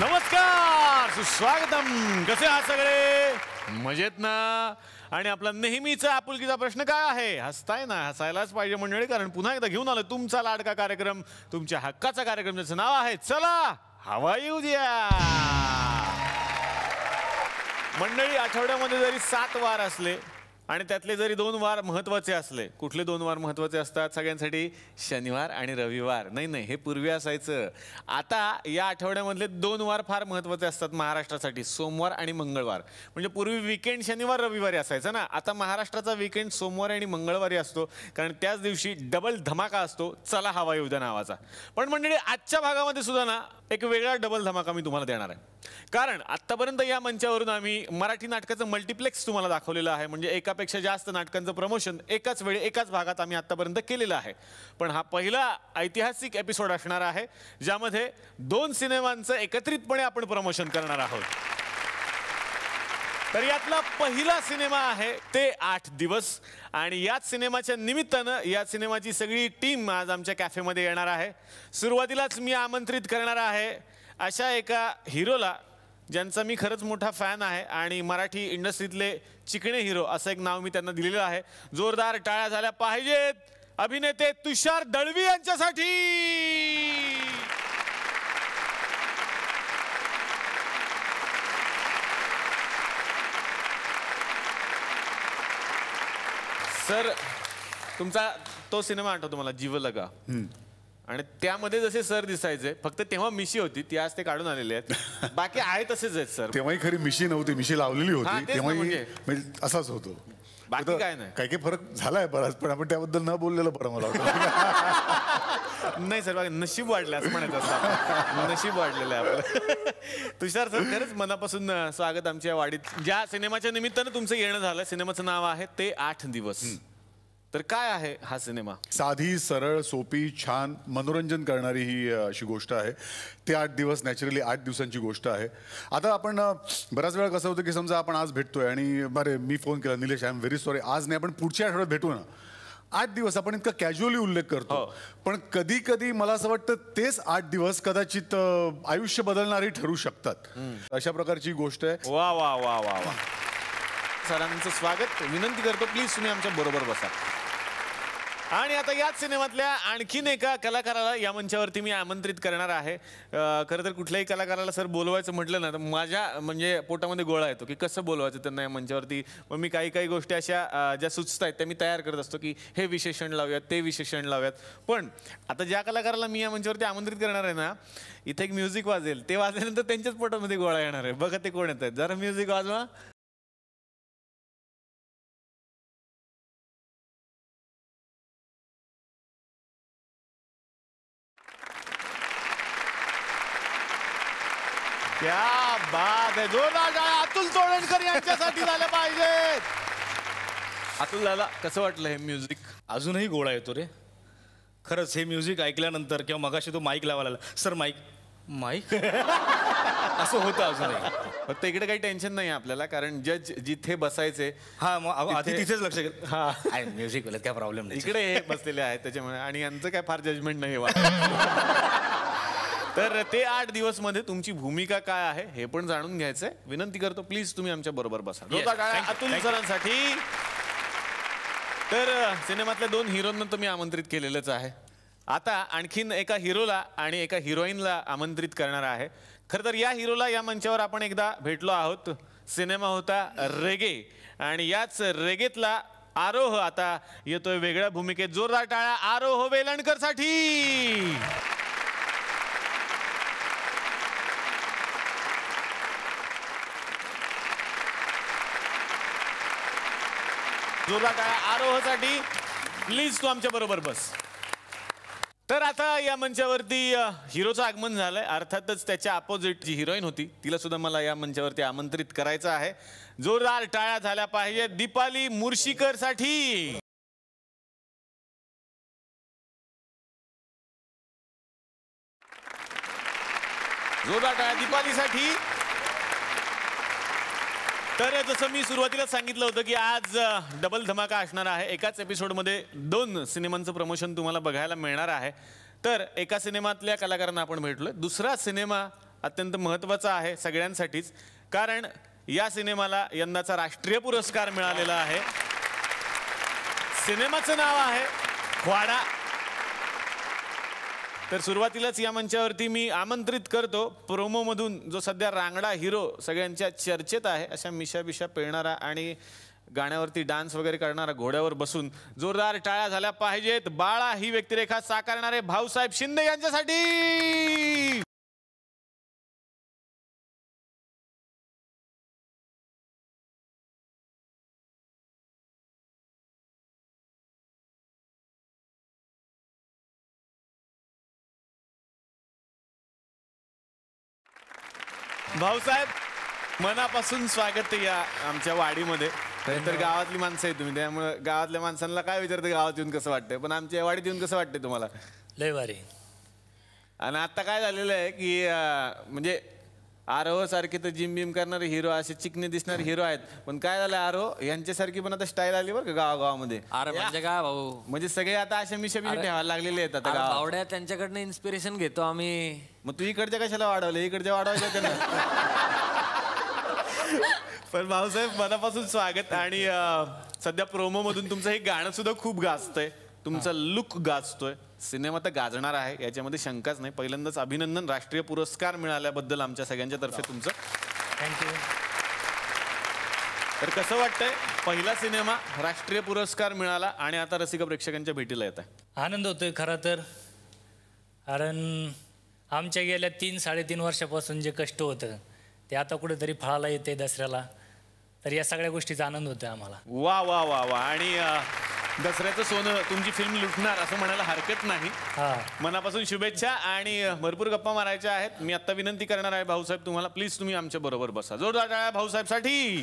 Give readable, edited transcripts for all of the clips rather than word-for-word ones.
नमस्कार, सुस्वागतम. कसे आहात सगळे? मजेत ना? आणि आपला नेहमीचा आपुलकीचा प्रश्न काय आहे? हसताय ना? हसायलाच पाहिजे मंडळी, कारण पुन्हा एकदा घेऊन आलो तुमचा लाडका कार्यक्रम, तुमच्या हक्काचा कार्यक्रम, ज्याचं नाव आहे चला हवा येऊ द्या. मंडळी, आठवड्यामध्ये जरी 7 वार असले आणि त्यातले जरी 2 वार महत्त्वाचे असले, कुठले 2 वार महत्त्वाचे असतात सगळ्यांसाठी? शनिवार आणि रविवार. नाही, हे पूर्वी असायचं. आता या आठवड्यामधले 2 वार फार महत्त्वाचे असतात महाराष्ट्रासाठी, सोमवार आणि मंगळवार. म्हणजे पूर्वी वीकेंड शनिवार रविवारी असायचं ना, आता महाराष्ट्राचा वीकेंड सोमवारी आणि मंगळवारी असतो, कारण त्याच दिवशी डबल धमाका असतो चला हवा येऊ द्या नावाचा. पण मंडळी, आजच्या भागामध्ये सुद्धा ना एक वेगळा डबल धमाका मी तुम्हाला देणार आहे. कारण आत्तापर्यंत या मंचावरून आम्ही मराठी नाटकाचं मल्टिप्लेक्स तुम्हाला दाखवलेलं आहे. म्हणजे एकापेक्षा जास्त नाटकांचं प्रमोशन एकाच वेळी एकाच भागात आम्ही आत्तापर्यंत केलेलं आहे. पण हा पहिला ऐतिहासिक एपिसोड असणार आहे, ज्यामध्ये 2 सिनेमांचं एकत्रितपणे आपण प्रमोशन करणार आहोत. तर यातला पहिला सिनेमा आहे ते 8 दिवस. आणि याच सिनेमाच्या निमित्तानं या सिनेमाची सगळी टीम आज आमच्या कॅफेमध्ये येणार आहे. सुरुवातीलाच मी आमंत्रित करणार आहे अशा एका हिरोला, ज्यांचा मी खरंच मोठा फॅन आहे आणि मराठी इंडस्ट्रीतले चिकणे हिरो असं एक नाव मी त्यांना दिलेलं आहे. जोरदार टाळ्या झाल्या पाहिजेत अभिनेते तुषार दळवी यांच्यासाठी. सर, तुमचा तो सिनेमा आठवतो मला, जीव लगा. आणि त्यामध्ये जसे सर दिसायचे, फक्त तेव्हा मिशी होती, ती आज ते काढून आलेले आहेत. बाकी आहे तसेच आहेत सर. तेव्हाही खरी मिशी नव्हती, मिशी लावलेली होती. तेव्हाही म्हणजे असाच होतो. बाकी काय नाही. काही फरक झालाय बराच, पण आपण त्याबद्दल न बोललेलं बरं मला वाटतं. नाही सर, नशीब वाढलं असं म्हणायचं असं. नशीब वाढलेलं आहे आपलं. तुषार सर, खरंच मनापासून स्वागत आमच्या वाडीत. ज्या सिनेमाच्या निमित्तानं तुमचं येणं झालं, सिनेमाचं नाव आहे ते 8 दिवस. तर काय आहे हा सिनेमा? साधी, सरळ, सोपी, छान मनोरंजन करणारी ही अशी गोष्ट आहे. ते 8 दिवस नॅचरली 8 दिवसांची गोष्ट आहे. आता आपण बऱ्याच वेळा कसं होतं की समजा आपण आज भेटतोय आणि बरे मी फोन केला, Nilesh I am very sorry, आज नाही, आपण पुढच्या आठवड्यात भेटू ना. 8 दिवस आपण इतका कॅज्युअली उल्लेख करतो, पण कधी कधी मला असं वाटतं तेच 8 दिवस कदाचित आयुष्य बदलणारे ठरू शकतात. अशा प्रकारची गोष्ट आहे. वा वा वा वा वा. सरांचं स्वागत. विनंती करतो प्लीज तुम्ही आमच्या बरोबर बसा. आणि आता याच सिनेमातल्या आणखीन एका कलाकाराला या मंचावरती मी आमंत्रित करणार आहे. खरं तर कुठल्याही कलाकाराला सर बोलवायचं म्हटलं ना तर माझ्या म्हणजे पोटामध्ये गोळा येतो की कसं बोलवायचं त्यांना या मंचावरती. मग मी काही गोष्टी अशा ज्या सुचत आहेत त्या मी तयार करत असतो की हे विशेषण लावूयात, ते विशेषण लावूयात. पण आता ज्या कलाकाराला मी या मंचावरती आमंत्रित करणार आहे ना, इथे एक म्युझिक वाजेल, ते वाजल्यानंतर त्यांच्याच पोटामध्ये गोळा येणार आहे. बघा ते कोण येत आहेत, जरा म्युझिक वाजवा. क्या बात आहे. जोरदार टाळ्या अतुल तोडणकर यांच्यासाठी झाल्या पाहिजेत. अतुल दादा, कसं वाटलं हे म्युझिक? अजूनही गोळा येतो रे खरंच. हे म्युझिक ऐकल्यानंतर किंवा मगाशी तो माईक लावायला, सर माईक असं होतं अजूनही. फक्त इकडे काही टेन्शन नाही आपल्याला, कारण जज जिथे बसायचे आधी तिथेच लक्ष गेलं. हा म्युझिक काय प्रॉब्लेम नाही. इकडे हे बसलेले आहेत त्याच्यामुळे, आणि यांचं काय फार जजमेंट नाही वाटत. तर ते 8 दिवस मध्ये तुमची भूमिका काय आहे हे पण जाणून घ्यायचंय. विनंती करतो प्लीज तुम्ही आमच्या बरोबर बसा. अतुल सरांसाठी. तर सिनेमातल्या 2 हिरोंना तुम्ही आमंत्रित केलेलंच आहे. आता आणखीन एका हिरोला आणि एका हिरोईनला आमंत्रित करणार आहे. खरं तर या हिरोला या मंचावर आपण एकदा भेटलो आहोत. सिनेमा होता रेगे, आणि याच रेगेतला आरोह आता येतोय वेगळ्या भूमिकेत. जोरदार टाळ्या आरोह वेलणकर साठी. जोरदार टाळ्या आरोहसाठी. प्लीज तू आमच्या बरोबर बस. तर आता या मंचावरती हिरोचं आगमन झालंय. अर्थातच त्याच्या अपोजिट जी हिरोईन होती तिला सुद्धा मला या मंचावरती आमंत्रित करायचं आहे. जोरदार टाळ्या झाल्या पाहिजे दीपाली मुर्शीकर साठी. जोरदार टाळ्या दीपालीसाठी. तर जसं मी सुरुवातीला सांगितलं होतं की आज डबल धमाका असणार आहे. एकाच एपिसोडमध्ये 2 सिनेमांचं प्रमोशन तुम्हाला बघायला मिळणार आहे. तर एका सिनेमातल्या कलाकारांना आपण भेटलोय. दुसरा सिनेमा अत्यंत महत्त्वाचा आहे सगळ्यांसाठीच, कारण या सिनेमाला यंदाचा राष्ट्रीय पुरस्कार मिळालेला आहे. सिनेमाचं नाव आहे ख्वाडा. तर सुरुवातीलाच या मंचावरती मी आमंत्रित करतो प्रोमोमधून जो सध्या रांगडा हिरो सगळ्यांच्या चर्चेत आहे, अशा मिशा बिशा पेळणारा आणि गाण्यावरती डान्स वगैरे करणारा, घोड्यावर बसून जोरदार टाळ्या झाल्या पाहिजेत, बाळा ही व्यक्तिरेखा साकारणारे भाऊसाहेब शिंदे यांच्यासाठी. भाऊसाहेब मनापासून स्वागत या आमच्या वाडीमध्ये. तर गावातली माणसं आहे तुम्ही, त्यामुळे गावातल्या माणसांना काय विचारते गावात येऊन कसं वाटतंय, पण आमच्या वाडीत येऊन कसं वाटतंय तुम्हाला? लय भारी. आणि आता काय झालेलं आहे की म्हणजे आरोह सारखे तर जिम बिम करणारे हिरो, असे चिकने दिसणारे हिरो आहेत, पण काय झालं आरोह यांच्यासारखी पण आता स्टाईल आली बरं का गावागावामध्ये. अरे म्हणजे काय भाऊ, म्हणजे सगळे आता अशा मिशा बिशा ठेवायला लागलेले आहेत आता गावात. आवड्या त्यांच्याकडनं इन्स्पिरेशन घेतो आम्ही. मग तू इकडच्या कशाला वाढवले, इकडच्या वाढवायच्या त्यांना. पण भाऊसाहेब मनापासून स्वागत. आणि सध्या प्रोमो मधून तुमचं हे गाणं सुद्धा खूप गाजतंय, तुमचा लुक गाजतोय, सिनेमा तर गाजणार आहे याच्यामध्ये शंकाच नाही. पहिल्यांदाच अभिनंदन राष्ट्रीय पुरस्कार मिळाल्याबद्दल आमच्या सगळ्यांच्या तर्फे तुमचं. थँक्यू. तर कसं वाटतंय, पहिला सिनेमा राष्ट्रीय पुरस्कार मिळाला आणि आता रसिक प्रेक्षकांच्या भेटीला येत आहे? आनंद होतोय खरं तर, कारण आमच्या गेल्या 3-3.5 वर्षापासून जे कष्ट होतं ते आता कुठेतरी फळाला येते दसऱ्याला. तर या सगळ्या गोष्टीचा आनंद होतोय आम्हाला. वा वा वा वा. आणि दसऱ्याचं सोनं तुमची फिल्म लुटणार असं म्हणायला हरकत नाही. मनापासून शुभेच्छा आणि भरपूर गप्पा मारायच्या आहेत. मी आता विनंती करणार आहे भाऊसाहेब तुम्हाला, प्लीज तुम्ही आमच्या बरोबर बसा. जोरदार टाळ्या भाऊसाहेबसाठी.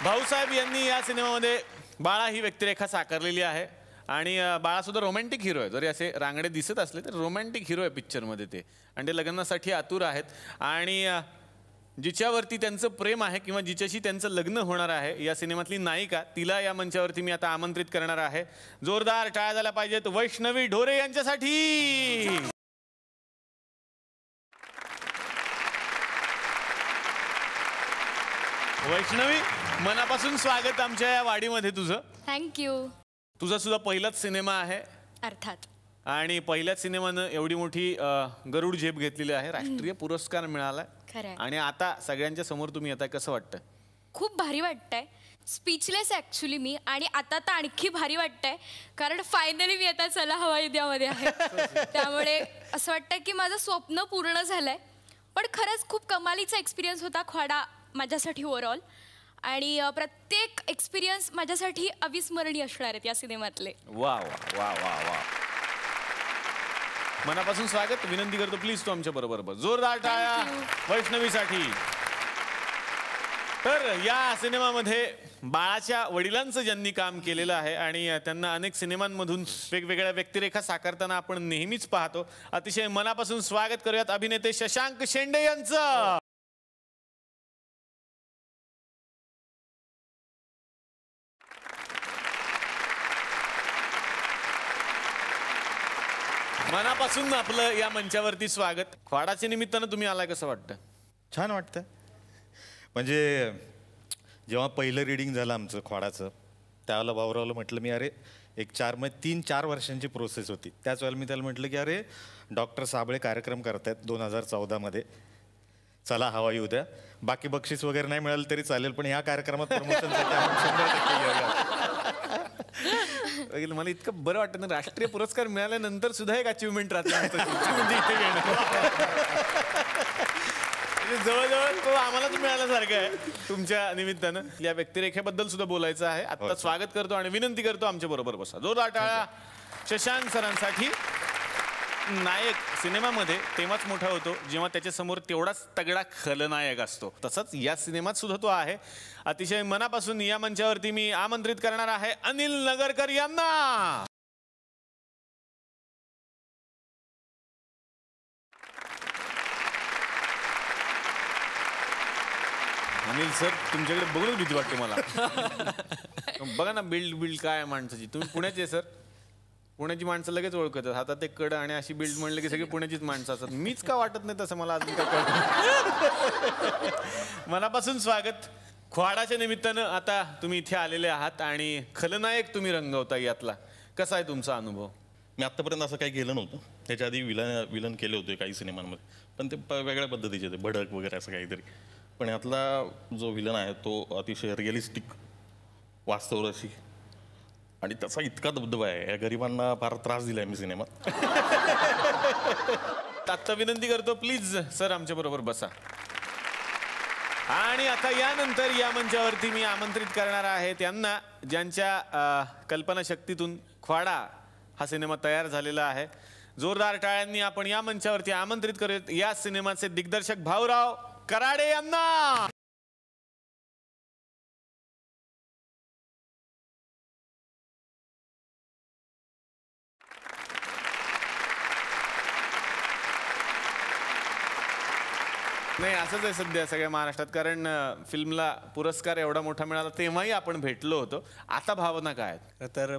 भाऊसाहेब यांनी या सिनेमामध्ये बाळा ही व्यक्तिरेखा साकारलेली आहे आणि बाळा सुद्धा रोमॅन्टिक हिरो आहे. जरी असे रांगडे दिसत असले तर रोमॅन्टिक हिरो आहे पिक्चरमध्ये ते, आणि ते लग्नासाठी आतुर आहेत. आणि जिच्यावरती त्यांचं प्रेम आहे किंवा जिच्याशी त्यांचं लग्न होणार आहे या सिनेमातली नायिका, तिला या मंचावरती मी आता आमंत्रित करणार आहे. जोरदार टाळ्या झाल्या पाहिजेत वैष्णवी ढोरे यांच्यासाठी. वैष्णवी मनापासून स्वागत आमच्या या वाडीमध्ये तुझं. थँक्यू. तुझा सुद्धा पहिलाच सिनेमा आहे अर्थात, आणि पहिल्याच सिनेमानं एवढी मोठी गरुड झेप घेतलेली आहे, राष्ट्रीय पुरस्कार मिळाला खरंय. आणि आता सगळ्यांच्या समोर तुम्ही येताय, कसं वाटतं? खूप भारी वाटतंय, स्पीचलेस ॲक्च्युली मी. आणि आता तर आणखी भारी वाटतंय, कारण फायनली मी आता चला हवा युद्धामध्ये आहे. त्यामुळे असं वाटतंय की माझं स्वप्न पूर्ण झालंय. पण खरंच खूप कमालीचा एक्सपिरियन्स होता ख्वाडा माझ्यासाठी ओव्हरऑल. आणि प्रत्येक एक्सपिरियन्स माझ्यासाठी अविस्मरणीय असणार आहेत या सिनेमातले. वा वा वा वा वा. मनापासून स्वागत. विनंती करतो प्लीज तू आमच्या बरोबर बस. जोरदार टाळ्या वैष्णवीसाठी. तर या सिनेमामध्ये बाळाच्या वडिलांचं ज्यांनी काम केलेलं आहे आणि त्यांना अनेक सिनेमांमधून वेगवेगळ्या व्यक्तिरेखा साकारताना आपण नेहमीच पाहतो. अतिशय मनापासून स्वागत करूयात अभिनेते शशांक शेंडे यांचं. मनापासून आपलं या मंचावरती स्वागत. ख्वाडाच्या निमित्तानं तुम्ही आलाय, कसं वाटतं? छान वाटतं. म्हणजे जेव्हा पहिलं रिडिंग झालं आमचं ख्वाडाचं, त्यावेळेला भाऊरावला म्हटलं मी, अरे एक 3-4 वर्षांची प्रोसेस होती. त्याच वेळेला मी त्याला म्हटलं की अरे डॉक्टर साबळे कार्यक्रम करतायत 2014मध्ये, चला हवा येऊ द्या. बाकी बक्षीस वगैरे नाही मिळालं तरी चालेल, पण ह्या कार्यक्रमात प्रमोशनसाठी आपण 100% घेऊया. मला इतकं बरं वाटतं ना, राष्ट्रीय पुरस्कार मिळाल्यानंतर सुद्धा एक अचिव्हमेंट राहते म्हणजे इथे येणं. जवळजवळ तो आम्हालाच मिळाल्यासारखं आहे तुमच्या निमित्तानं. या व्यक्तिरेखेबद्दल सुद्धा बोलायचं आहे. आता स्वागत करतो आणि विनंती करतो आमच्या बरोबर बसा. जोरदार टाळ्या शशांक सरांसाठी. नायक सिनेमामध्ये तेव्हाच मोठा होतो जेव्हा त्याच्यासमोर तेवढाच तगडा खलनायक असतो. तसंच या सिनेमात सुद्धा तो आहे. अतिशय मनापासून या मंचावरती मी आमंत्रित करणार आहे अनिल नगरकर यांना. अनिल सर, तुमच्याकडे बघूनच भीती वाटते मला. बघा ना बिल्ड काय आहे माणसाची. तुम्ही पुण्याचे सर? पुण्याची माणसं लगेच ओळखतात. हातात एक कड आणि अशी बिल्ड म्हणलं की सगळी पुण्याचीच माणसं असतात. मीच का वाटत नाही तसं मला अजून काय कळत. मनापासून स्वागत. ख्वाडाच्या निमित्तानं आता तुम्ही इथे आलेले आहात आणि खलनायक तुम्ही रंगवता यातला. कसा आहे तुमचा अनुभव? मी आत्तापर्यंत असं काही केलं नव्हतं. त्याच्या आधी विलन केले होते काही सिनेमांमध्ये, पण ते वेगळ्या पद्धतीचे ते भडक वगैरे असं काहीतरी. पण यातला जो विलन आहे तो अतिशय रिअलिस्टिक, वास्तवरशी, आणि त्याचा इतका दबदबा आहे. या गरिबांना फार त्रास दिलाय मी सिनेमात. आत्ता विनंती करतो, प्लीज सर आमच्या बरोबर बसा. आणि आता यानंतर या मंचावरती मी आमंत्रित करणार आहे त्यांना ज्यांच्या कल्पनाशक्तीतून ख्वाडा हा सिनेमा तयार झालेला आहे. जोरदार टाळ्यांनी आपण या मंचावरती आमंत्रित करूयात या सिनेमाचे दिग्दर्शक भाऊराव कराडे यांना. नाही, असंच आहे सध्या सगळ्या महाराष्ट्रात, कारण फिल्मला पुरस्कार एवढा मोठा मिळाला तेव्हाही आपण भेटलो होतो. आता भावना काय आहेत? तर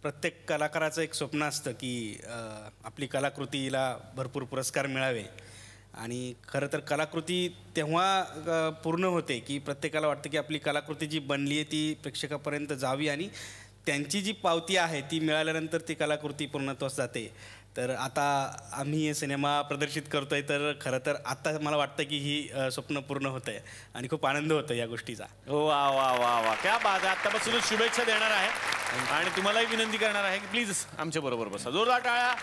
प्रत्येक कलाकाराचं एक स्वप्न असतं की आपली कलाकृतीला भरपूर पुरस्कार मिळावे. आणि खरं तर कलाकृती तेव्हा पूर्ण होते की प्रत्येकाला वाटतं की आपली कलाकृती जी बनली आहे ती प्रेक्षकापर्यंत जावी आणि त्यांची जी पावती आहे ती मिळाल्यानंतर ती कलाकृती पूर्णत्वास जाते. तर आता आम्ही हे सिनेमा प्रदर्शित करतोय, तर खरं तर आता मला वाटतं की ही स्वप्न पूर्ण होतं आहे आणि खूप आनंद होतो या गोष्टीचा. वा वा वा वा, क्या बात आहे. आत्तापासूनच शुभेच्छा देणार आहे आणि तुम्हालाही विनंती करणार आहे की प्लीज आमच्या बरोबर बसा. जोरदार टाळ्या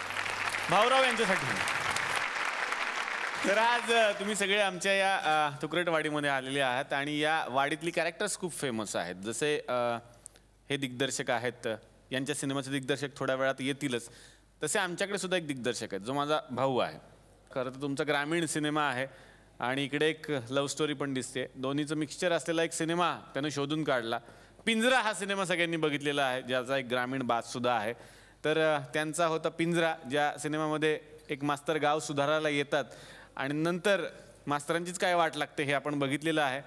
भाऊराव यांच्यासाठी. तर आज तुम्ही सगळे आमच्या या तुकरटवाडीमध्ये आलेले आहात आणि या वाडीतली कॅरेक्टर्स खूप फेमस आहेत. जसे हे दिग्दर्शक आहेत, यांच्या सिनेमाचे दिग्दर्शक थोड्या वेळात येतीलच, तसे आमच्याकडे सुद्धा एक दिग्दर्शक आहेत जो माझा भाऊ आहे. खरं तर तुमचा ग्रामीण सिनेमा आहे आणि इकडे एक लव्ह स्टोरी पण दिसते. दोन्हीचं मिक्सचर असलेला एक सिनेमा त्यानं शोधून काढला. पिंजरा हा सिनेमा सगळ्यांनी बघितलेला आहे, ज्याचा एक ग्रामीण बाजसुद्धा आहे. तर त्यांचा होता पिंजरा, ज्या सिनेमामध्ये एक मास्तर गाव सुधारायला येतात आणि नंतर मास्तरांचीच काय वाट लागते हे आपण बघितलेलं आहे.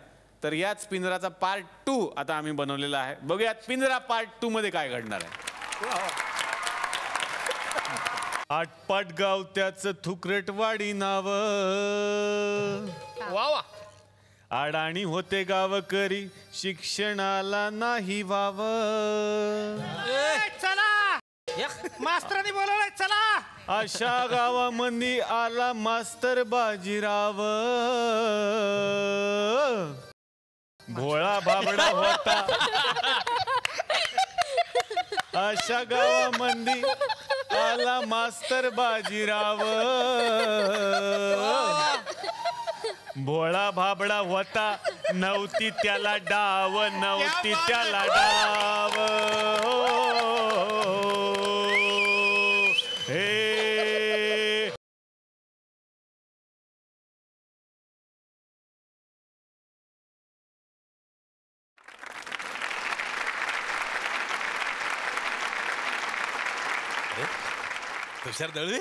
तर याच पिंजराचा पार्ट 2 आता आम्ही बनवलेला आहे. बघूयात पिंजरा पार्ट 2 मध्ये काय घडणार आहे. आटपाट गाव त्याचं थुकरटवाडी नाव, वा वा. अडाणी होते गावकरी, शिक्षणाला नाही वाव. चला मास्तरांनी बोलवलंय, चला. अशा गावामध्ये आला मास्तर बाजीराव. भोळा बाबडा होता अशा गावामध्ये आला मास्तर बाजीराव. भोळा भाबडा होता, नव्हती त्याला डाव, नव्हती त्याला डाव. हे तुषार दळवी,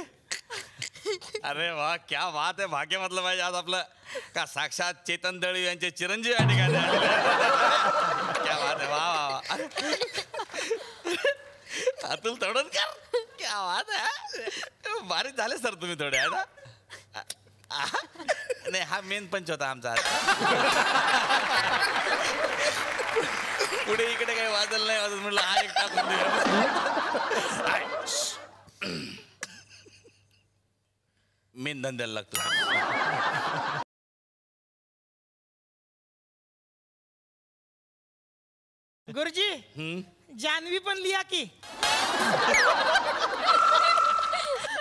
अरे वा, क्या बात आहे. भाग्य म्हटलं पाहिजे आज आपलं का साक्षात चेतन दळवी यांचे चिरंजीव या ठिकाणी आलेले आहेत. क्या बात आहे. वा वा वा. अतुल तडोदकर, क्या बात आहे. बारीक झाले सर तुम्ही थोडे, आहे ना. नाही, हा मेन पंच होता आमचा. पुढे इकडे काही वाजल नाही वाजत म्हटलं हा एक टाकून दे. मेन धंद्याला लागतो. गुरुजी, जानवी पण लिहा की.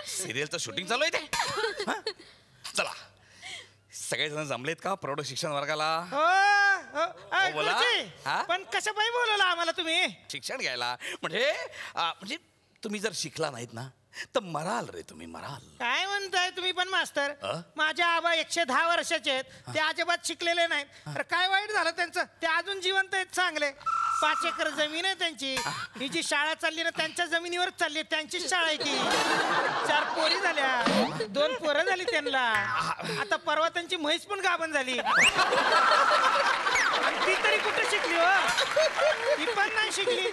सिरियलचं शूटिंग चालू आहे ते. चला सगळेजण जमलेत का प्रौढ शिक्षण वर्गाला? बोला. गुरुजी, हा? पण कसं पाहिजे बोलवलं आम्हाला तुम्ही? शिक्षण घ्यायला म्हणजे तुम्ही जर शिकला नाहीत ना तर मराल रे, तुम्ही मराल. काय म्हणताय तुम्ही पण मास्तर? माझ्या आबा 110 वर्षाचे आहेत, ते अजिबात शिकलेले नाहीत. तर काय वाईट झालं त्यांचं? ते अजून जिवंत आहेत चांगले. 5 एकर जमीन आहे त्यांची. ही जी शाळा चालली ना त्यांच्या जमिनीवरच चालली, त्यांचीच शाळा आहे ती. 4 पोरी झाल्या, 2 पोरं झाली त्यांना. आता परवा त्यांची म्हैस पण गाभण झाली. ती तरी कुठे शिकली हो? ती पण नाही शिकली.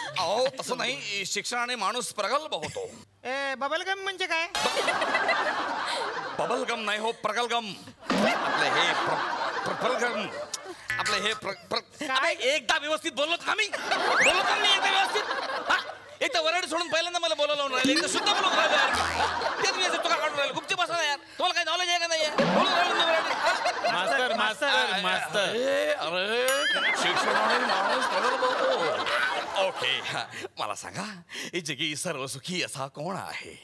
अहो तसं नाही, शिक्षणाने माणूस प्रगल्भ होतो. बबलगम म्हणजे काय? बबलगम नाही हो, प्रगलगम. आपले हे प्रगलगम, आपले हे काय? एकदा व्यवस्थित बोललो का मी? बोललो का मी एकदा व्यवस्थित? हा? एक तर वरड सोडून पहिल्यांदा मला बोलायला लावून राहिले, एकदा शुद्ध बोलून राहिले यार. ते तुम्ही तुका काढून राहिले, गुप्त बसा ना यार. तुम्हाला काही नॉलेज आहे का नाही? बोलून राहिले वरड. मास्तर मास्तर मास्तर अरे शिक्षणाने माणूस प्रगल्भ होतो. ओके, मला सांगा, ही जगी सर्व सुखी असा कोण आहे?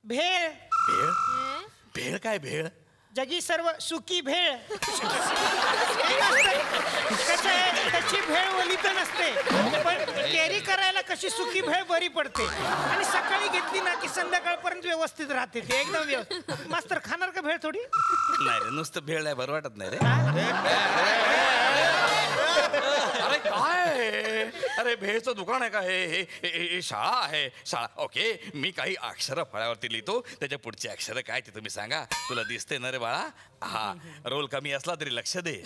भेळ. भेळ? भेळ काय भेळ? जगी सर्व सुकी भेळ. कसं आहे, त्याची भेळ ओली तर नसते, पण कॅरी करायला कशी सुकी भेळ बरी पडते. आणि सकाळी घेतली ना की संध्याकाळपर्यंत व्यवस्थित राहते ते एकदम व्यवस्थित. मास्तर खाणार का भेळ थोडी? नाही रे, नुसतं भेळ आहे बरं वाटत नाही रे. अरे काय, अरे भेळचं दुकान आहे का हे शाळा आहे, शाळा. ओके, मी काही अक्षर फळ्यावरती लिहितो, त्याच्या पुढची अक्षर काय ते तुम्ही सांगा. तुला दिसते ना रे बाळा? हा, रोल कमी असला तरी लक्ष दे.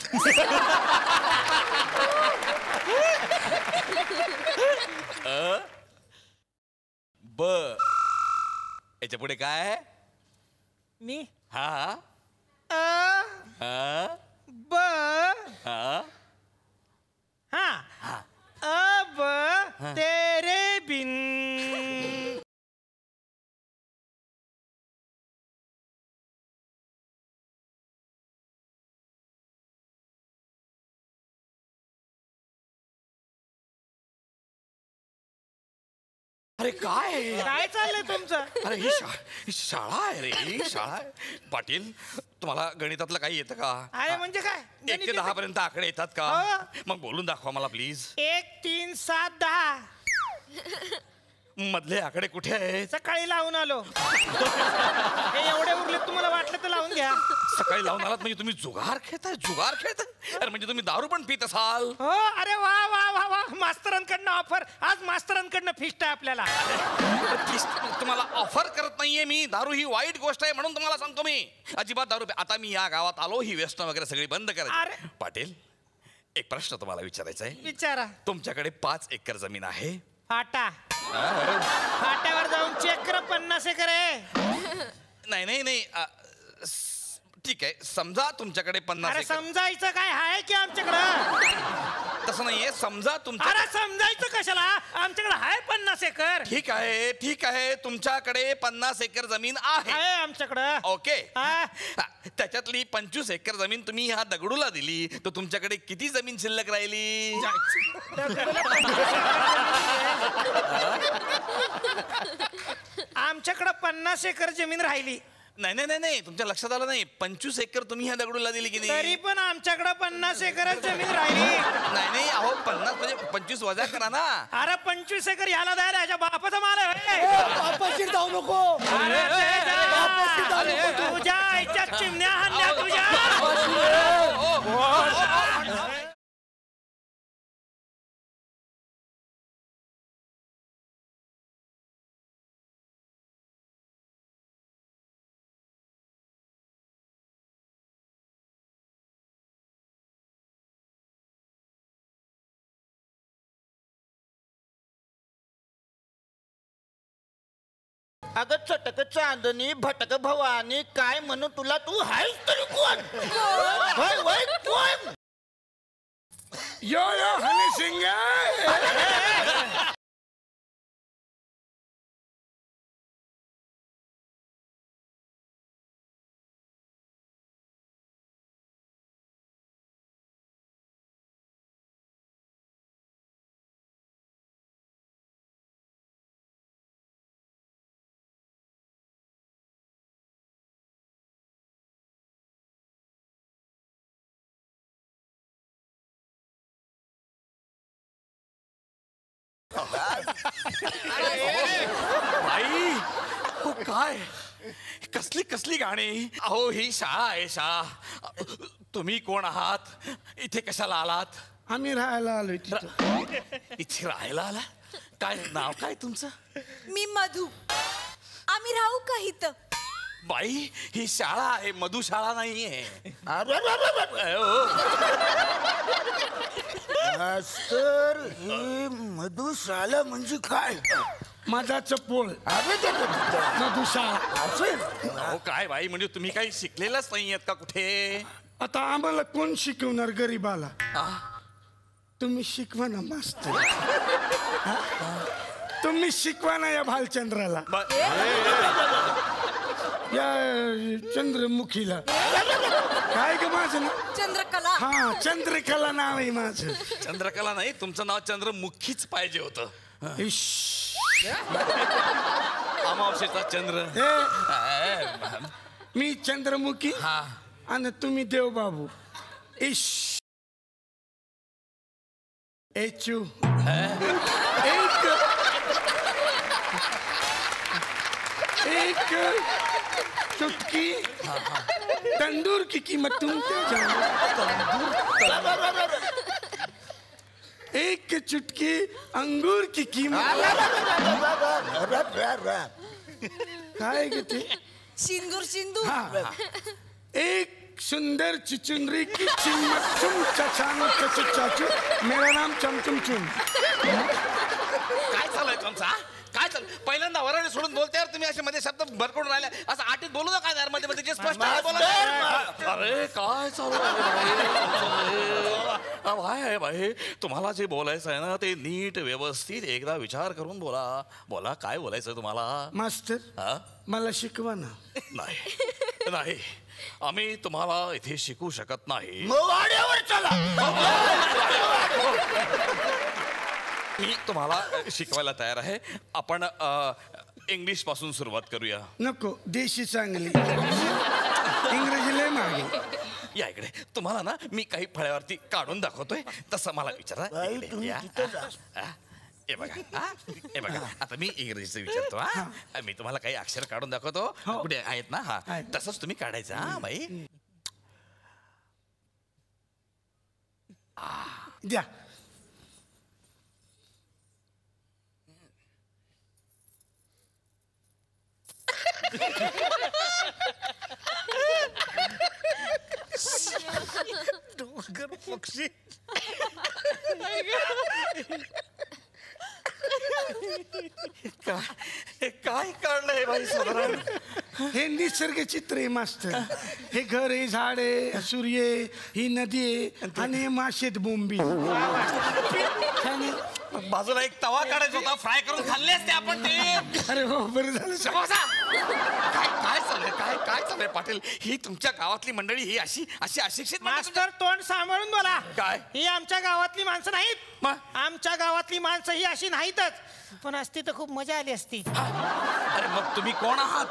ब, याच्या पुढे काय? मी हा अ हा ब हा हाँ अब तेरे बिन. अरे काय काय चाललंय तुमचं? अरे ही शाळा आहे रे, ही शाळा आहे. पाटील, तुम्हाला गणितातलं काही येतं का? अरे म्हणजे काय? 1 ते 10 पर्यंत आकडे येतात का? हो. मग बोलून दाखवा मला प्लीज. 1 3 7 10. मधले आकडे कुठे आहेत? सकाळी लावून आलो. हे एवढे उरले, तुम्हाला वाटलं तर लावून घ्या. सकाळी लावून आलात म्हणजे तुम्ही जुगार खेळताय? जुगार खेळताय? अरे म्हणजे तुम्ही दारू पण पित असाल? हो. अरे वा वा वा वा, मास्तरांकडनं ऑफर. आज मास्तरांकडनं फिस्ट आहे आपल्याला. तुम्हाला ऑफर करत नाहीये मी. दारू ही वाईट गोष्ट आहे म्हणून तुम्हाला सांगतो मी. अजिबात दारू आता मी या गावात आलो, ही व्यसन वगैरे सगळी बंद करायची. पाटील, एक प्रश्न तुम्हाला विचारायचा आहे. विचारा. तुमच्याकडे 5 एकर जमीन आहे. फाटा. फाट्यावर जाऊन चेक कर, 50 एकर आहे. नाही नाही नाही, ठीक आहे, समजा तुमच्याकडे 50 अरे एकर. समजायचं काय आहे की आमच्याकडं? तसं नाहीये, समजा तुमच्या. अरे समजायचं कशाला, आमच्याकडे आहे 50 एकर. ठीक आहे, ठीक आहे, तुमच्याकडे 50 एकर जमीन आहे. आहे आमच्याकडं. ओके, हा. त्याच्यातली 25 एकर जमीन तुम्ही ह्या दगडूला दिली, तर तुमच्याकडे किती जमीन शिल्लक राहिली? आमच्याकडे 50 एकर जमीन राहिली. नाही नाही नाही नाही, तुमच्या लक्षात आलं नाही. 25 एकर तुम्ही ह्या दगडूला दिली की तरी नाही? पण आमच्याकडे 50 एकर जमीन राहिली. नाही नाही, अहो 50 म्हणजे 25 वजा करा ना. अरे 25 एकर याला द्यायला याच्या बापाचा माल आहे. जाऊ नको. अरे तुझ्या आईच्या चिमण्या हाणल्या तुझ्या. अगं चटक चांदणी भटक भवानी काय म्हणू तुला, तू आहेस तरी कोण? होय होय कोण? यो यो हनी सिंग. बाई, हो काय, कसली कसली गाणी. अहो ही शाळा आहे, शाळा. तुम्ही कोण आहात? इथे कशाला आलात? आम्ही राहायला आलोय तिथं. इथे राहायला आला? काय नाव काय तुमचं? मी मधू. आम्ही राहू का इथं? बाई, ही शाळा आहे, मधुशाळा नाहीये. मास्तर हे मधुशाला म्हणजे काय? मधाचं पोळ मधुशाला असेल. अहो काय बाई, म्हणजे तुम्ही काही शिकलेलंच नाही आहेत का कुठे? आता आम्हाला कोण शिकवणार गरीबाला? तुम्ही शिकवा ना मास्तर. तुम्ही शिकवा ना या भालचंद्राला, या चंद्रमुखीला. काय ग माझं नाव? चंद्रकला. हा चंद्रकला नाव आहे माझं. चंद्रकला नाही, तुमचं नाव चंद्रमुखीच पाहिजे होतं. अमावस्येचा चंद्र. मी चंद्रमुखी आणि तुम्ही देवबाबू. एचू एक चुटकी तंदूर की कीमत तुम क्या जानते? एक चुटकी अंगूर की कीमत काय ग ते? सिंदूर सिंदूर. एक सुंदर चिचुंदरी की चिम्मत चुम चाचानो चचु चाचू. मेरा नाम चमचुम चुम. काय चालू आहे तुमचा? काय चालू? पहिल्यांदा वराने सोडून बोलते तुम्ही असे मध्ये शब्द भरकडून राहिले. असं आटीत बोलू नका यार, मध्ये मध्ये जे स्पष्ट आहे बोला. अरे काय चालू आहे भाई? तुम्हाला जे बोलायचं आहे ना ते नीट व्यवस्थित एकदा विचार करून बोला. बोला काय बोलायचं तुम्हाला? मास्तर मला शिकवा ना. नाही नाही, आम्ही तुम्हाला इथे शिकू शकत नाही. मी तुम्हाला शिकवायला तयार आहे. आपण इंग्लिश पासून सुरुवात करूया. नको, देशी चांगली, इंग्रजी लय मागे. या इकडे. तुम्हाला ना मी काही फळ्यावरती काढून दाखवतोय, तसं मला विचारा. हे बघा, हे बघा, आता मी इंग्रजीचं विचारतो. मी तुम्हाला काही अक्षर काढून दाखवतो. कुठे आहेत ना? हा, तसंच तुम्ही काढायचं. हा बाई, द्या. डोंगर पक्षी. काय काढलंय बाई साधारण? हे निसर्ग चित्र आहे मास्तर. हे घर आहे, झाड आहे, सूर्य आहे, ही नदी आहे आणि हे माशेत बोंबी. बाजूला एक तवा काढायचा होता, फ्राय करून खाल्ले असते आपण ते. अरे हो, बरं झालं. काय चाललंय? काय चाललंय पाटील? ही तुमच्या गावातली मंडळी ही अशी अशी अशिक्षित मास्टर तोंड सांभाळून बोला. काय? ही आमच्या गावातली माणसं नाहीत. आमच्या गावातली माणसं ही अशी नाहीतच, पण असती तर खूप मजा आली असती. अरे मग तुम्ही कोण आहात?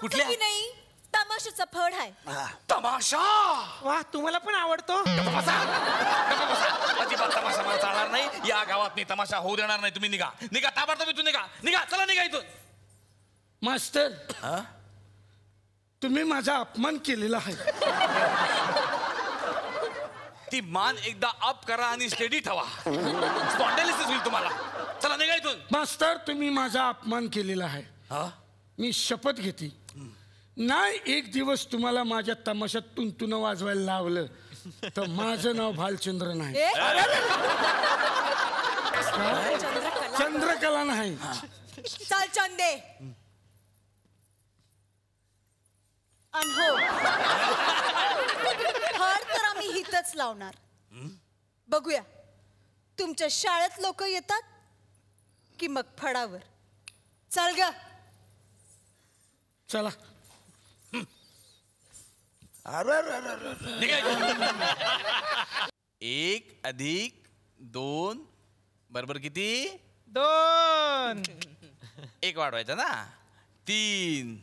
कुठल्या नाही, तमाशाचा फड आहे. तमाशा? वा, तुम्हाला पण आवडतो? अजिबात तमाशा मला चालणार नाही. या गावात मी तमाशा होऊ देणार नाही. तुम्ही निघा, निघा, ताबडतोब इथून निघा, निघा, चला निघा इथून. मास्तर, तुम्ही माझा अपमान केलेला आहे. ती मान एकदा अप करा आणि स्टेडी ठेवा. स्पॉन्टेलिसिस होईल तुम्हाला. चला निघा इथून. मास्तर, तुम्ही माझा अपमान केलेला आहे. मी शपथ घेते, नाही एक दिवस तुम्हाला माझ्या तमाशात तुंतुन वाजवायला लावलं तर माझं नाव भालचंद्र नाही. चंद्रकला नाही. चल चंदे. आणि हो, फड तर आम्ही हितच लावणार. बघूया तुमच्या शाळेत लोक येतात की मग फडावर. चल ग. चला. एक अधिक दोन बरोबर किती? 2. एक वाढवायचा ना, 3.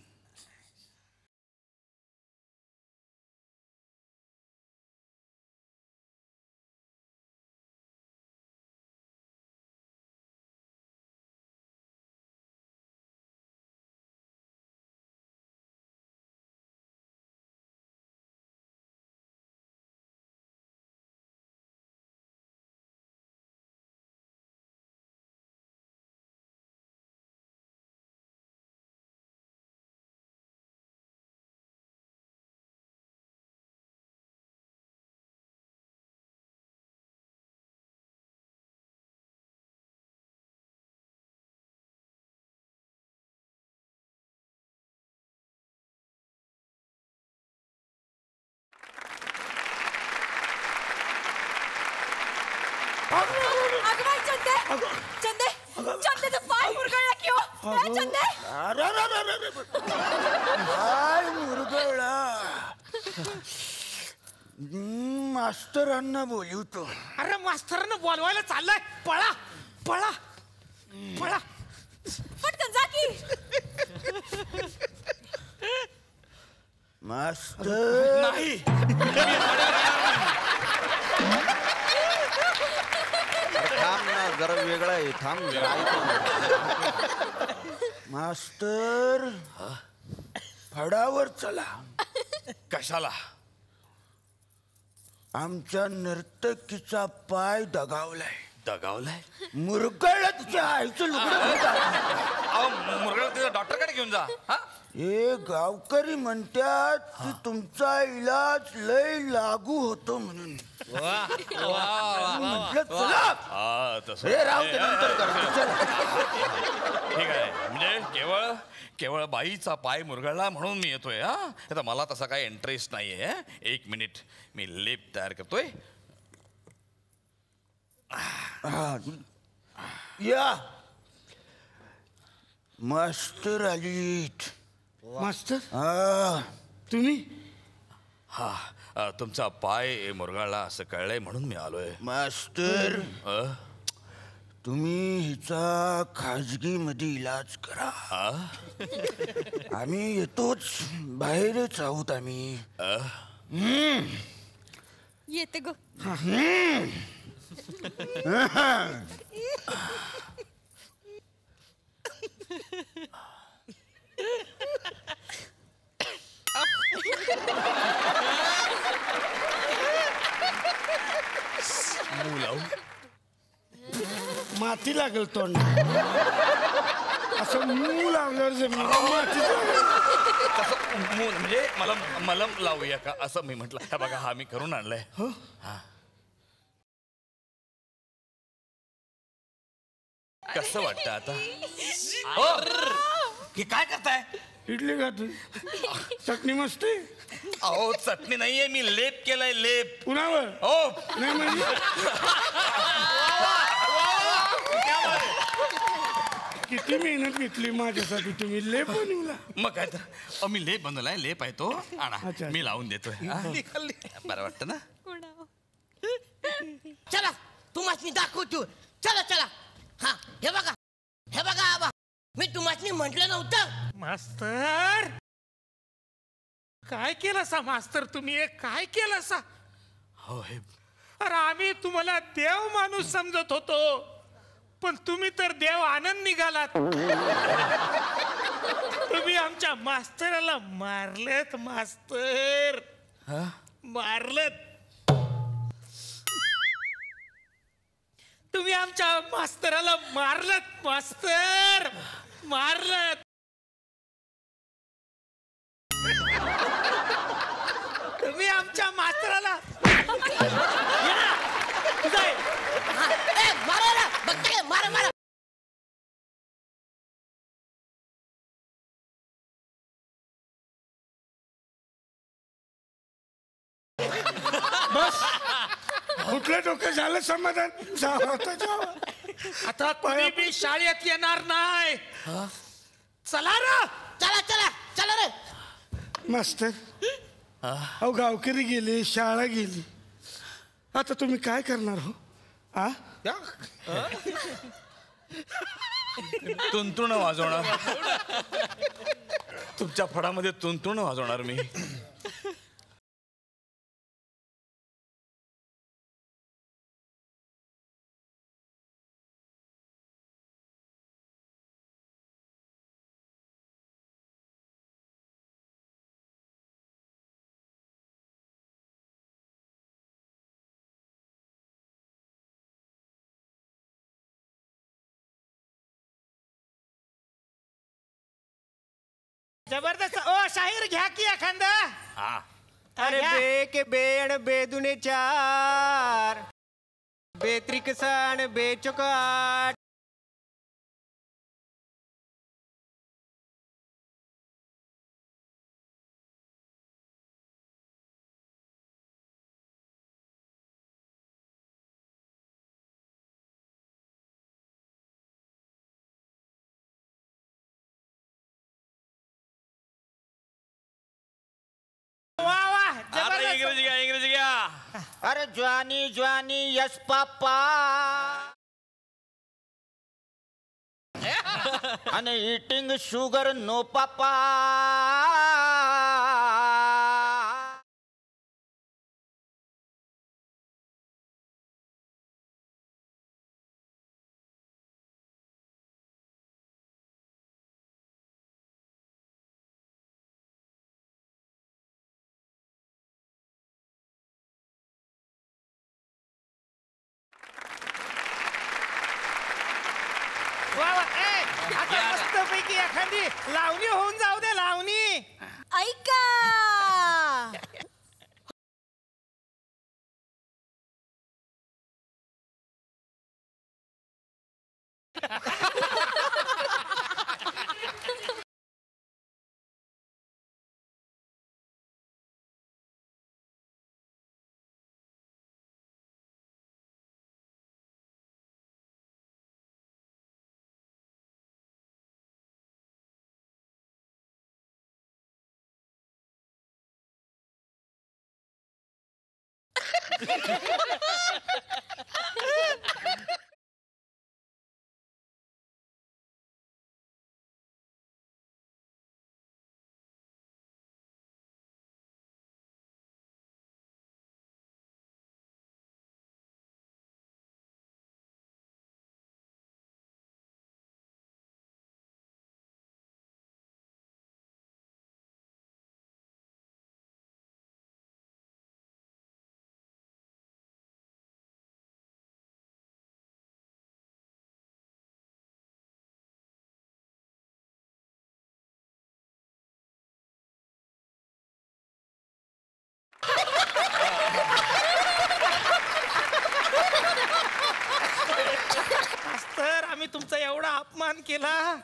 अगं बाई, चंदे चंदे चंदेचा पाय मुरगळला की हो? ए, चंदे काय मुरगळला? मास्तरांना बोलवतो. अरे मास्तरांना बोलवायला चाललाय. पळा पळा पळा. पटकन जा की. मास्तर नाही थांब ना, जरा वेगळा आहे. थांब मास्तर, फडावर चला. कशाला? आमच्या नर्तकीचा पाय दगावलाय. दगावलाय? मुरगळला तिच्या आईचं लुगडं. अहो मुरगळ तिथं डॉक्टरकडे घेऊन जा. हा हे गावकरी म्हणतात की तुमचा इलाज लय लागू होतो म्हणून. म्हटलं चला. हा तसं हे राहू दे, नंतर करा. चला. ठीक आहे. म्हणजे केवळ केवळ बाईचा पाय मुरगळला म्हणून मी येतोय. हा आता मला तसा काही इंटरेस्ट नाहीये. एक मिनिट, मी लेप तयार करतोय. या मास्टर आलीत. मास्टर हा तुम्ही? हा तुमचा पाय मुरगाळला असं कळलंय म्हणून मी आलोय. मास्टर, तुम्ही हिचा खाजगी मध्ये इलाज करा. आम्ही येतोच, बाहेरच आहोत आम्ही. येते ग. माती लागेल तोंड. असं मूळ लावल्यावर जमीन माती म्हणजे मला मलम लावूया का असं मी म्हटलं. हा बघा, हा मी करून आणलाय. कसं वाटतं आता? हे काय करताय? इडली खातो. चटणी मस्त आहे. अहो चटणी नाहीये, मी लेप केलाय. लेप कुणावर? हो नाही म्हणजे किती मेहनत घेतली माझ्यासाठी तुम्ही. लेप बनवला. मग काय तर मी लेप बनवलाय. लेप आहे तो. आणा, मी लावून देतोय. बरं वाटतं ना? चला तुम्हाला दाखवतो. चला चला. हा हे बघा आबा, मी तुम्हाला म्हटलं नव्हतं. मास्तर काय केलं सा? मास्तर तुम्ही हे काय केलं सा? हो हे अरे आम्ही तुम्हाला देव माणूस समजत होतो, पण तुम्ही तर देव आनंद निघालात. तुम्ही आमच्या मास्तराला मारलेत. मास्तर मारलेत. तुम्ही आमच्या मास्तराला मारलत. मास्तर मारलत. तुम्ही आमच्या मास्तराला मारा बघताय. मारा मारा. बस कुठलं डोकं झालं समाधान. आता तुम्ही बी शाळेत येणार नाही. चला रे. चला चला चला रे. मास्टर, अहो गावकरी गेले, शाळा गेली, आता तुम्ही काय करणार हो? तुंतुण वाजवणार. तुमच्या फडामध्ये तुंतुण वाजवणार मी. जबरदस्त. ओ शाहीर घ्या की एखादा. अरे बे के बेड बेदुने चार, बेत्रिक सण बेचुक आठ. आता इंग्रजी घ्या अरे ज्वानी ज्वानी यस पापा आणि इटिंग शुगर नो पापा. आता मस्तपैकी एखादी लावणी होऊन जाऊ दे. लावणी ऐका मास्तर आम्ही तुमचा एवढा अपमान केला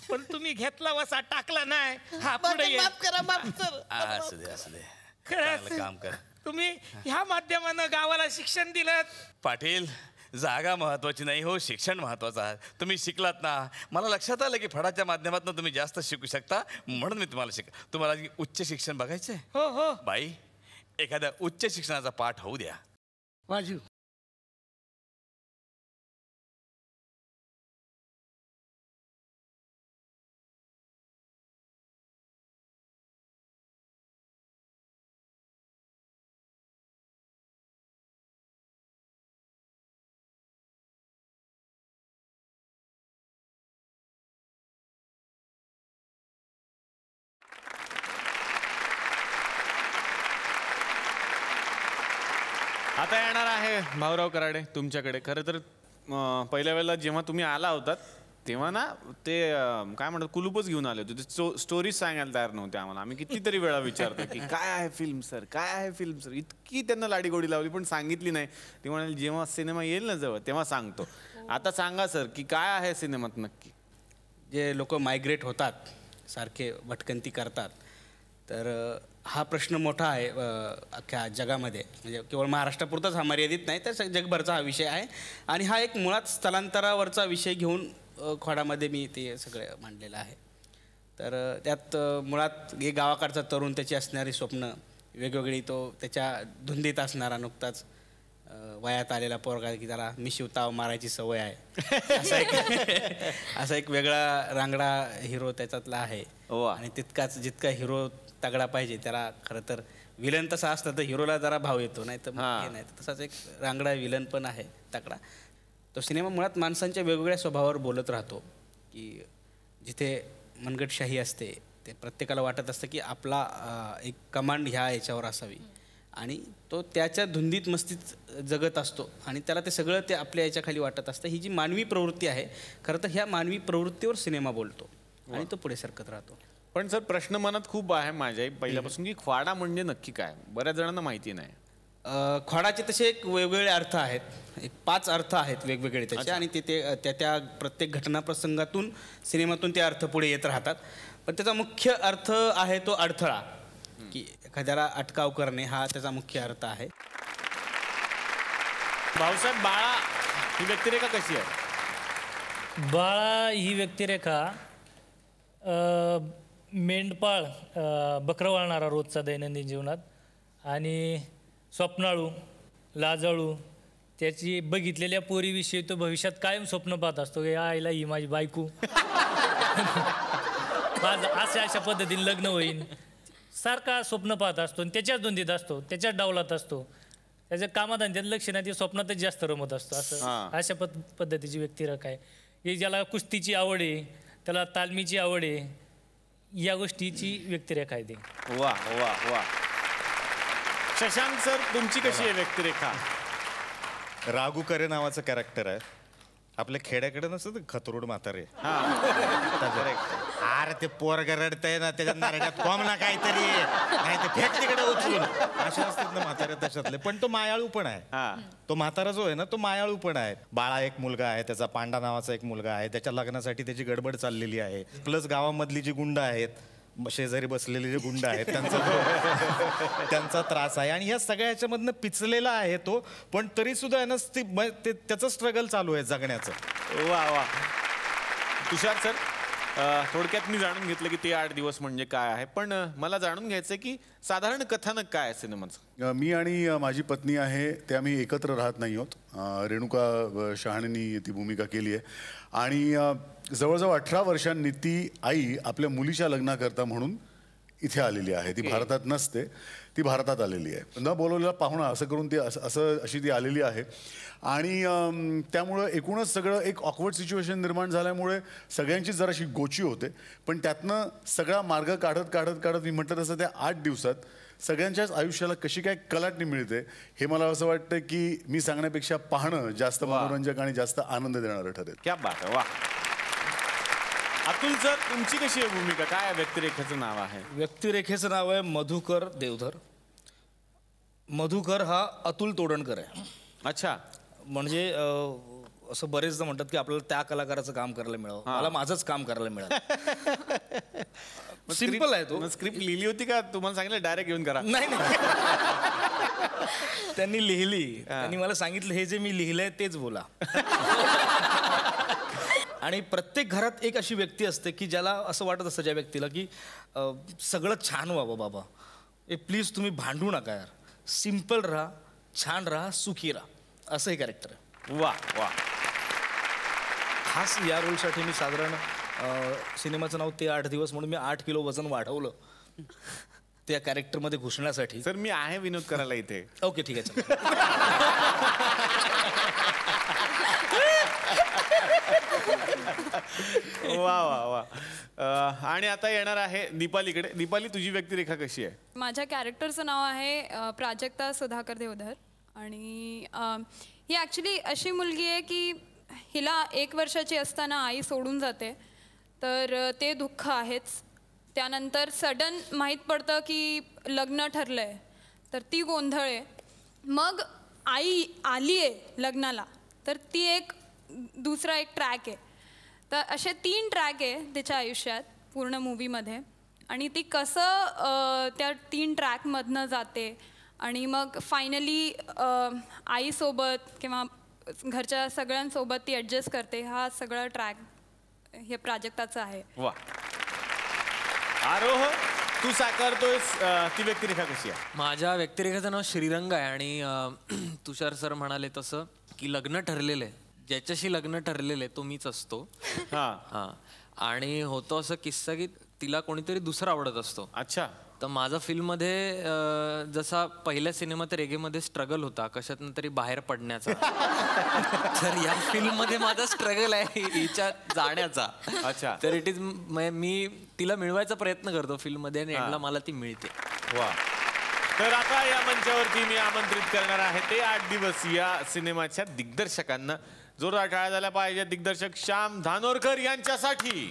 पण तुम्ही घेतला वसा टाकला नाही. हा पुढे ये. माफ करा मास्तर. असू दे चांगलं खरंच काम कर. तुम्ही ह्या माध्यमानं गावाला शिक्षण दिलं. पाटील जागा महत्वाची नाही हो, शिक्षण महत्वाचं आहे. तुम्ही शिकलात ना, मला लक्षात आलं की फडाच्या माध्यमातून तुम्ही जास्त शिकू शकता म्हणून मी तुम्हाला तुम्हाला उच्च शिक्षण बघायचंय. हो हो बाई एखाद्या उच्च शिक्षणाचा पाठ होऊ द्या. वाजू आता येणार आहे भाऊराव कराडे तुमच्याकडे. खरं तर पहिल्या वेळेला जेव्हा तुम्ही आला होतात तेव्हा ना ते काय म्हणतात कुलूपच घेऊन आले होते. ते स्टोरीज सांगायला तयार नव्हते आम्हाला. आम्ही कितीतरी वेळा विचारतो की काय आहे फिल्म सर, काय आहे फिल्म सर. इतकी त्यांना लाडीगोडी लावली पण सांगितली नाही. ते म्हणाले जेव्हा सिनेमा येईल ना जवळ तेव्हा सांगतो. आता सांगा सर की काय आहे सिनेमात नक्की. जे लोक मायग्रेट होतात सारखे भटकंती करतात तर हा प्रश्न मोठा आहे अख्ख्या जगामध्ये. म्हणजे केवळ महाराष्ट्रापुरताच हा मर्यादित नाही तर जगभरचा हा विषय आहे. आणि हा एक मुळात स्थलांतरावरचा विषय घेऊन खोडामध्ये मी ते सगळं मांडलेलं आहे. तर त्यात मुळात एक गावाकडचा तरुण त्याची असणारी स्वप्न वेगवेगळी, तो त्याच्या धुंदीत असणारा नुकताच वयात आलेला पोरगा की त्याला मिशिवताव मारायची सवय आहे असा एक वेगळा रांगडा हिरो त्याच्यातला आहे. आणि तितकाच जितका हिरो तगडा पाहिजे त्याला खरं तर विलन तसा असतं तर हिरोला जरा भाव येतो, नाही तर नाही. तसाच एक रांगडा विलन पण आहे तगडा. तो सिनेमा मुळात माणसांच्या वेगवेगळ्या स्वभावावर बोलत राहतो की जिथे मनगटशाही असते ते प्रत्येकाला वाटत असतं की आपला एक कमांड ह्या याच्यावर असावी आणि तो त्याच्या धुंदीत मस्तीत जगत असतो आणि त्याला ते सगळं ते आपल्या याच्याखाली वाटत असतं. ही जी मानवी प्रवृत्ती आहे खरं तर ह्या मानवी प्रवृत्तीवर सिनेमा बोलतो आणि तो पुढे सरकत राहतो. पण सर प्रश्न मनात खूप आहे माझ्या पहिल्यापासून की ख्वाडा म्हणजे नक्की काय, बऱ्याच जणांना माहिती नाही. ख्वाडाचे तसे एक वेगवेगळे अर्थ आहेत. एक 5 अर्थ आहेत वेगवेगळे त्याचे आणि ते त्या प्रत्येक घटनाप्रसंगातून सिनेमातून ते अर्थ पुढे येत राहतात. पण त्याचा मुख्य अर्थ आहे तो अडथळा, की एखाद्याला अटकाव करणे हा त्याचा मुख्य अर्थ आहे. भाऊसाहेब बाळा ही व्यक्तिरेखा कशी आहे? बाळा ही व्यक्तिरेखा मेंढपाळ बकरं वाळणारा रोजचा दैनंदिन जीवनात आणि स्वप्नाळू, लाजाळू, त्याची बघितलेल्या पोरीविषयी तो भविष्यात कायम स्वप्न पाहत असतो की आईला ही माझी बायको माझं अशा पद्धतीने लग्न होईल, सारखा स्वप्न पाहत असतो आणि त्याच्याच धुंदीत असतो, त्याच्याच डावलात असतो, त्याच्या कामाधंद्यात लक्ष नाही, ते स्वप्नातच जास्त रमत असतो. असं अशा पद्धतीची व्यक्तिरेखा आहे. हे ज्याला कुस्तीची आवड आहे, त्याला तालमीची आवड आहे, या गोष्टीची व्यक्तिरेखा आहे ती. वा वा वा. शशांक सर, तुमची कशी आहे व्यक्तिरेखा? राघू करे नावाचं कॅरेक्टर आहे. आपल्या खेड्याकडे नसतं खतरोड म्हातारे. अरे ते पोरग रडतंय ना, त्याच्या नारड्यात कॉम ना काहीतरी, नाही ते फेक तिकडे उचलून, असे असतात ना म्हातारे तशातले. पण तो मायाळू पण आहे. तो म्हातारा जो आहे ना, तो मायाळू पण आहे. बाळा एक मुलगा आहे, त्याचा पांडा नावाचा एक मुलगा आहे, त्याच्या लग्नासाठी त्याची गडबड चाललेली आहे. प्लस गावामधली जी गुंड आहेत, शेजारी बसलेले जे गुंड आहेत, त्यांचा त्रास आहे. आणि ह्या सगळ्या ह्याच्यामधनं पिचलेला आहे तो, पण तरी सुद्धा आहे ना त्याचं स्ट्रगल चालू आहे जगण्याचं. वा वा. तुषार सर, थोडक्यात मी जाणून घेतलं की ते 8 दिवस म्हणजे काय आहे, पण मला जाणून घ्यायचं की साधारण कथानक काय आहे सिनेमाचं? मी आणि माझी पत्नी आहे ते आम्ही एकत्र राहत नाही आहोत. रेणुका शहाणेंनी ती भूमिका केली आहे आणि जवळजवं 18 वर्षांनी ती आई आपल्या मुलीच्या लग्नाकरता म्हणून इथे आलेली आहे. ती भारतात नसते, ती भारतात आलेली आहे. न बोलवलेला पाहुणा असं करून ती अशी ती आलेली आहे. आणि त्यामुळं एकूणच सगळं एक ऑकवर्ड सिच्युएशन निर्माण झाल्यामुळे सगळ्यांची जराशी गोची होते. पण त्यातनं सगळा मार्ग काढत काढत काढत मी म्हटलं तसं त्या 8 दिवसात सगळ्यांच्याच आयुष्याला कशी काय कलाटणी मिळते हे मला असं वाटतं की मी सांगण्यापेक्षा पाहणं जास्त मनोरंजक आणि जास्त आनंद देणारं ठरेल. क्या बात आहे. वा. अतुल सर, तुमची कशी आहे भूमिका? काय व्यक्तिरेखेचं नाव आहे? व्यक्तिरेखेचं नाव आहे मधुकर देवधर. मधुकर हा अतुल तोडणकर आहे. अच्छा. म्हणजे असं बरेचदा म्हणतात की आपल्याला त्या कलाकाराचं काम करायला मिळावं, मला माझंच काम करायला मिळालं. सिंपल आहे तो. स्क्रिप्ट लिहिली होती का तुम्हाला सांगितलं डायरेक्ट घेऊन करा? नाही, त्यांनी लिहिली. त्यांनी मला सांगितलं हे जे मी लिहिलंय तेच बोला. आणि प्रत्येक घरात एक अशी व्यक्ती असते की ज्याला असं वाटत असतं, ज्या व्यक्तीला की सगळं छान व्हावं बाबा, प्लीज तुम्ही भांडू नका यार, सिंपल राहा, छान राहा, सुखी राहा, असं हे कॅरेक्टर आहे. वा वा. खास या रोलसाठी मी साधारण सिनेमाचं नाव ते 8 दिवस म्हणून मी 8 किलो वजन वाढवलं त्या कॅरेक्टरमध्ये घुसण्यासाठी. सर, मी आहे विनोद करायला इथे. ओके, ठीक आहे. वा वा वा. आणि आता येणार आहे दीपालीकडे. दीपाली, तुझी व्यक्तिरेखा कशी आहे? माझ्या कॅरेक्टरचं नाव आहे प्राजक्ता सुधाकर देवधर. आणि ही ॲक्च्युली अशी मुलगी आहे की हिला 1 वर्षाची असताना आई सोडून जाते, तर ते दुःख आहेच. त्यानंतर सडन माहीत पडतं की लग्न ठरलं आहे, तर ती गोंधळ आहे. मग आई आली आहे लग्नाला, तर ती एक दुसरा एक ट्रॅक आहे. तर असे 3 ट्रॅक आहे तिच्या आयुष्यात पूर्ण मूवीमध्ये. आणि ती कसं त्या 3 ट्रॅकमधनं जाते आणि मग फायनली आईसोबत किंवा घरच्या सगळ्यांसोबत ती ॲडजस्ट करते, हा सगळा ट्रॅक हे प्राजक्ताचं आहे. वा. आरोह, तू साकारतोयस ती व्यक्तिरेखा कशी आहे? माझ्या व्यक्तिरेखेचं नाव श्रीरंग आहे. आणि तुषार सर म्हणाले तसं की लग्न ठरलेलं आहे, ज्याच्याशी लग्न ठरलेलं आहे तो मीच असतो. हां. आणि होतो असं किस्सा की तिला कोणीतरी दुसरा आवडत असतो. अच्छा. तर माझा फिल्ममध्ये जसा पहिल्या सिनेमात रेगेमध्ये स्ट्रगल होता कशातनं तरी बाहेर पडण्याचा, तर या फिल्ममध्ये माझा स्ट्रगल आहे हिच्या जाण्याचा. अच्छा. तर इट इज मी तिला मिळवायचा प्रयत्न करतो फिल्ममध्ये आणि एंडला मला ती मिळते. वा. तर आता या मंचावरती मी आमंत्रित करणार आहे ते 8 दिवस या सिनेमाच्या दिग्दर्शकांना. जोरदार टाळ्या झाल्या पाहिजे दिग्दर्शक श्याम धानोरकर यांच्यासाठी.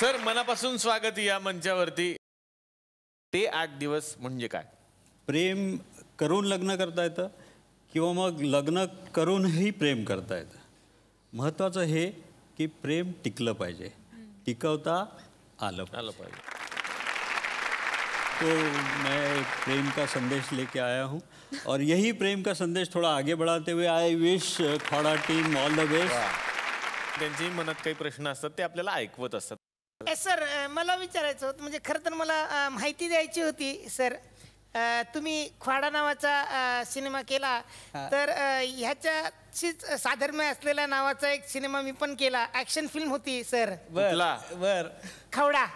सर, मनापासून स्वागत या मंचावरती. ते 8 दिवस म्हणजे काय? प्रेम करून लग्न करता येतं किंवा मग लग्न करूनही प्रेम करता येतं. महत्त्वाचं हे की प्रेम टिकलं पाहिजे, टिकवता आलं पाहिजे. तो मैं एक प्रेम का संदेश लेके आया हूँ और यही प्रेम का संदेश थोड़ा आगे बढ़ाते हुए आई विश खड़ा टीम ऑल द बेस्ट. त्यांची मनात काही प्रश्न असतात ते आपल्याला ऐकवत असतात. सर मला विचारायचं होतं, म्हणजे खरं तर मला माहिती द्यायची होती सर. तुम्ही ख्वाडा नावाचा सिनेमा केला, तर ह्याच्याशीच साधर्म्य असलेल्या नावाचा एक सिनेमा मी पण केला. ऍक्शन फिल्म होती सर. बर खवडा.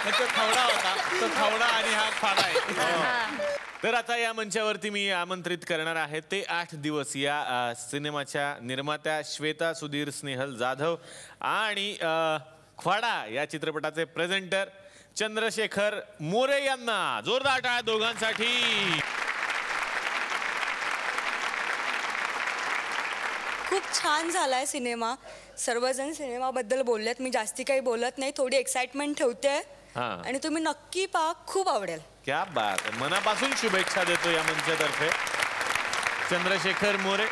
तो खवडा होता, तो खवडा आणि हा खाडा आहे. तर आता या मंचावरती मी आमंत्रित करणार आहे ते 8 दिवस या सिनेमाच्या निर्मात्या श्वेता सुधीर स्नेहल जाधव आणि ख्वाडा या चित्रपटाचे प्रेझेंटर चंद्रशेखर मोरे यांना. जोरदार टाळ्या दोघांसाठी. खूप छान झालाय सिनेमा. सर्वजण सिनेमाबद्दल बोललेत, मी जास्ती काही बोलत नाही, थोडी एक्साइटमेंट ठेवते आणि तुम्ही नक्की पहा, खूप आवडेल. क्या बात. मनापासून शुभेच्छा देतो या मंचातर्फे. चंद्रशेखर मोरे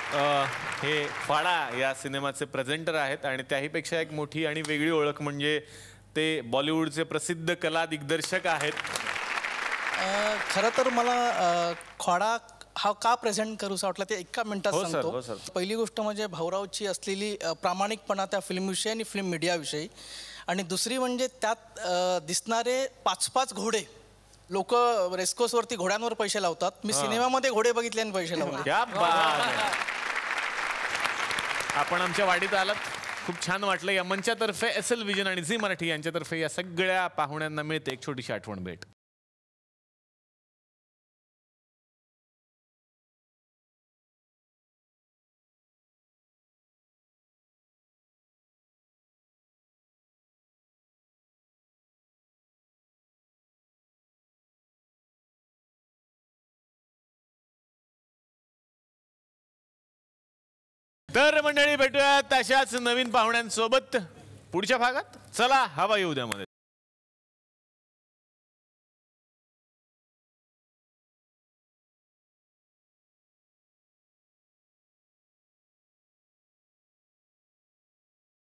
हे ख्वाडा या सिनेमाचे प्रेझेंटर आहेत आणि त्याहीपेक्षा एक मोठी आणि वेगळी ओळख म्हणजे ते बॉलिवूडचे प्रसिद्ध कला दिग्दर्शक आहेत. खरं तर मला ख्वाडा हा का प्रेझेंट करूसा वाटला ते एका मिनिटात सांगतो. पहिली गोष्ट म्हणजे भाऊरावची असलेली प्रामाणिकपणा त्या फिल्मविषयी आणि फिल्म मीडियाविषयी, आणि दुसरी म्हणजे त्यात दिसणारे 5-5 घोडे. लोक रेस्कोर्सवरती घोड्यांवर पैसे लावतात, मी सिनेमामध्ये घोडे बघितले आणि पैसे लावले. आपण आमच्या वाडीत आलात, खूप छान वाटलं. या मंचातर्फे SL विजन आणि झी मराठी यांच्यातर्फे या सगळ्या पाहुण्यांना मिळते एक छोटीशी आठवण भेट. तर मंडळी भेटूयात अशाच नवीन पाहुण्यांसोबत पुढच्या भागात. चला हवा येऊ द्या मध्ये.